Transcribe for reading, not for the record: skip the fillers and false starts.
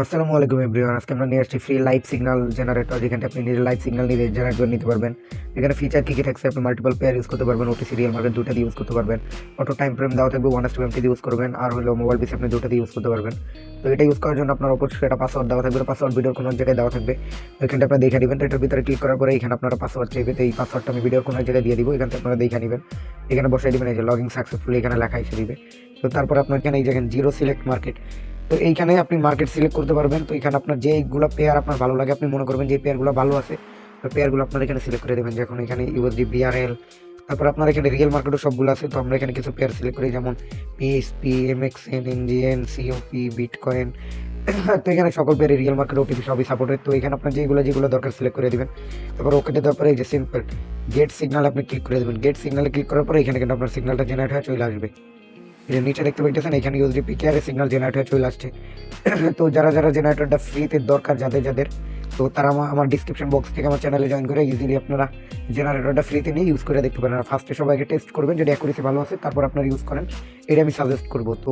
আসসালামু আলাইকুম এভরিওয়ান। আজকে আমরা নিয়ে আসছি ফ্রি লাইভ সিগন্যাল জেনারেটর, যেখানে আপনি নিজের লাইভ সিগন্যাল নিয়ে জেনারেট করে নিতে পারবেন। এখানে ফিচার কী কী থাকছে, আপনি মাল্টিপল পেয়ার ইউজ করতে পারবেন, ওটিসি রিয়েল মার্কেট দুটাতে ইউজ করতে পারবেন। অটো টাইম ফ্রেম দেওয়া থাকবে, 1:20 ইউজ করবেন, আর হলো মোবাইল পিসি আপনি দুটাতে ইউজ করতে পারবেন। তো এটা ইউজ করার জন্য আপনার অবশ্যই একটা পাসওয়ার্ড দেওয়া থাকবে, পাসওয়ার্ড ভিডিওর কোনো জায়গায় দেওয়া থাকবে, ওইখানটা আপনারা দেখে নেবেন। তো এটার ভিতরে ক্লিক করার পরে এখানে আপনারা পাসওয়ার্ড চাইবে, তো এই পাসওয়ার্ডটা আমি ভিডিওর কোনো জায়গায় দিয়ে দিব, এখান থেকে আপনারা দেখে নেবেন। এখানে বসাই দেবেন, এই যে লগইন সাকসেসফুলি এখানে লেখা এসে দিবে। তো তারপর আপনার এখানে এই যে জিরো সিলেক্ট মার্কেট, তো এইখানে আপনি মার্কেট সিলেক্ট করতে পারবেন। তো এখানে আপনার যেগুলো পেয়ার আপনার ভালো লাগে, আপনি মনে করবেন যে পেয়ারগুলো ভালো আছে, তো পেয়ারগুলো আপনার এখানে সিলেক্ট করে দেবেন। যখন এখানে ইউএসডি, বিআরএল, তারপর আপনার এখানে রিয়েল মার্কেটও সবগুলো আছে। তো আমরা এখানে কিছু পেয়ার সিলেক্ট করি, যেমন PSP, MXN, NGN, COP, bitcoin. তো এখানে সকল পেয়ারে রিয়েল মার্কেট, ওটিপি সবই সাপোর্টেড। তো এখানে আপনার যেগুলো দরকার সিলেক্ট করে দেবেন। তারপর ওকেতে দেওয়ার পরে এই যে সিম্পল গেট সিগন্যাল আপনি ক্লিক করে দেবেন। গেট সিগন্যালে ক্লিক করার পরে এখানে কিন্তু আপনার সিগন্যালটা জেনারেট হয়ে চলে আসবে। যে নিচে দেখতে পাইতেছেন এখানে ইউএসডি পিকেআর সিগন্যাল জেনারেট হয়ে চলে আসছে। তো যারা জেনারেটরটা ফ্রিতে দরকার, যাদের তো তারা আমার ডিসক্রিপশন বক্স থেকে আমার চ্যানেলে জয়েন করে ইজিলি আপনারা জেনারেটরটা ফ্রিতে নিয়ে ইউজ করে দেখতে পারেন। আর ফার্স্টে সবাইকে টেস্ট করবেন, যদি অ্যাকুরেসি ভালো আছে তারপর আপনারা ইউজ করেন, এটা আমি সাজেস্ট করবো। তো